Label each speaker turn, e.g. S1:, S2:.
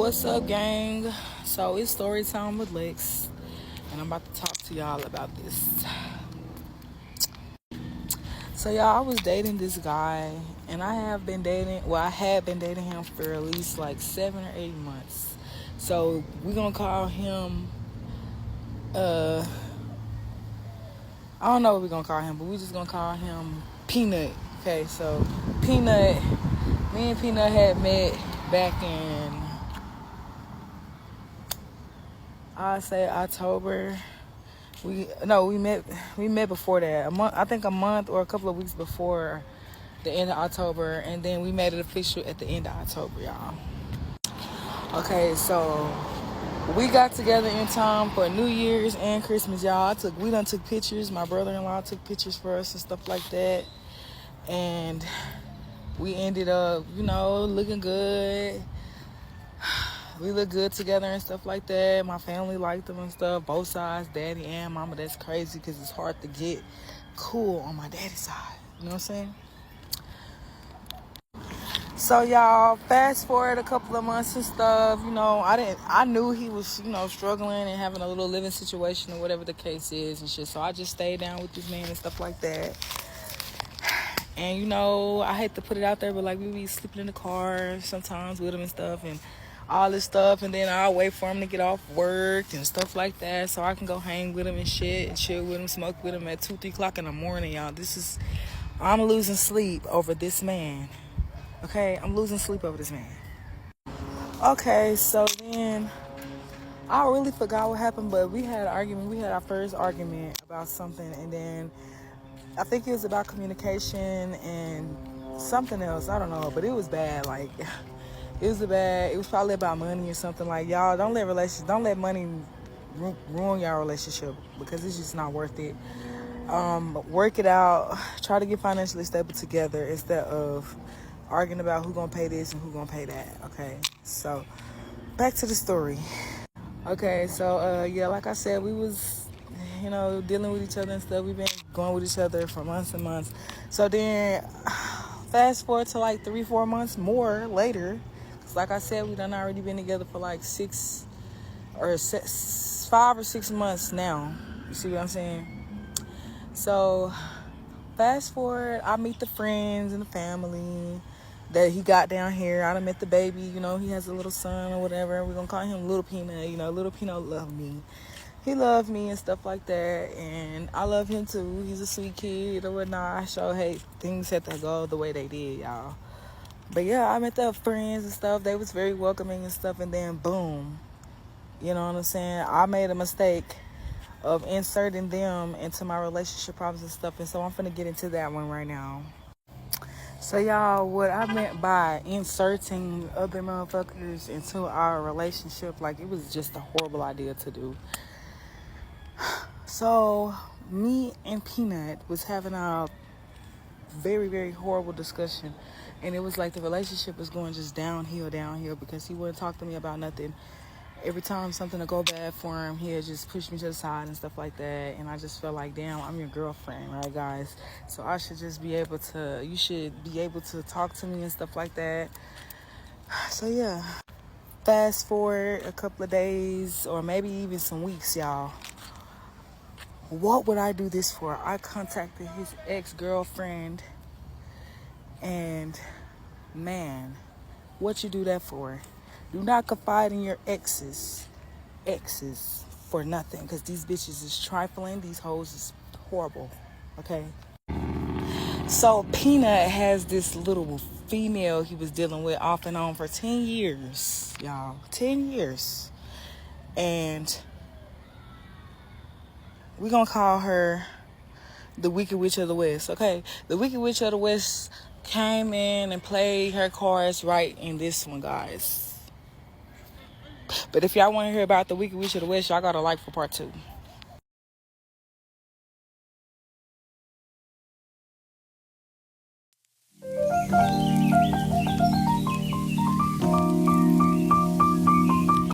S1: What's up, gang? So it's story time with Lex, and I'm about to talk to y'all about this. So y'all, I was dating this guy, and I had been dating him for at least like 7 or 8 months. So we're gonna call him I don't know what we're gonna call him, but we're just gonna call him Peanut. Okay, so Peanut, me and Peanut had met back in, I'd say October. We met before that. A month or a couple of weeks before the end of October, and then we made it official at the end of October, y'all. Okay, so we got together in time for New Year's and Christmas, y'all. We done took pictures. My brother-in-law took pictures for us and stuff like that, and we ended up, looking good. We look good together and stuff like that. My family liked them and stuff. Both sides, daddy and mama. That's crazy because it's hard to get cool on my daddy's side. You know what I'm saying? So, y'all, fast forward a couple of months and stuff. I knew he was, struggling and having a little living situation or whatever the case is and shit. So I just stayed down with this man and stuff like that. And, I hate to put it out there, but, we be sleeping in the car sometimes with him and stuff and all this stuff. And then I'll wait for him to get off work and stuff like that so I can go hang with him and shit and chill with him, smoke with him at 2, 3 o'clock in the morning, y'all. I'm losing sleep over this man. Okay? I'm losing sleep over this man. Okay, so then I really forgot what happened, but we had an argument. We had our first argument about something, and then I think it was about communication and something else. I don't know, but it was bad. It was probably about money or something. Y'all, don't let money ruin your relationship because it's just not worth it. Work it out. Try to get financially stable together instead of arguing about who's gonna pay this and who's gonna pay that. Okay, so back to the story. Okay, so like I said, we was dealing with each other and stuff. We've been going with each other for months and months. So then fast forward to 3-4 months more later, cause like I said, we done already been together for 5 or 6 months now. You see what I'm saying? So fast forward, I meet the friends and the family that he got down here. I done met the baby. He has a little son or whatever. We're gonna call him Little Peanut. Little Peanut loved me. He loved me and stuff like that, and I love him too. He's a sweet kid or whatnot. I sure hate things had to go the way they did, y'all. But yeah, I met the friends and stuff. They was very welcoming and stuff, and then boom, you know what I'm saying? I made a mistake of inserting them into my relationship problems and stuff, and so I'm finna get into that one right now. So y'all, what I meant by inserting other motherfuckers into our relationship, it was just a horrible idea to do. So me and Peanut was having a very, very horrible discussion, and it was like the relationship was going just downhill because he wouldn't talk to me about nothing. Every time something would go bad for him, he'd just push me to the side and stuff like that. And I just felt like, damn, I'm your girlfriend, right, guys? So you should be able to talk to me and stuff like that. So yeah, fast forward a couple of days or maybe even some weeks, y'all. What would I do this for? I contacted his ex-girlfriend, and man, what you do that for? Do not confide in your exes for nothing, because these bitches is trifling. These hoes is horrible, okay? So Peanut has this little female he was dealing with off and on for 10 years, y'all. 10 years. And we're going to call her the Wicked Witch of the West, okay? The Wicked Witch of the West came in and played her cards right in this one, guys. But if y'all want to hear about the Wicked Witch of the West, y'all got to like for part 2.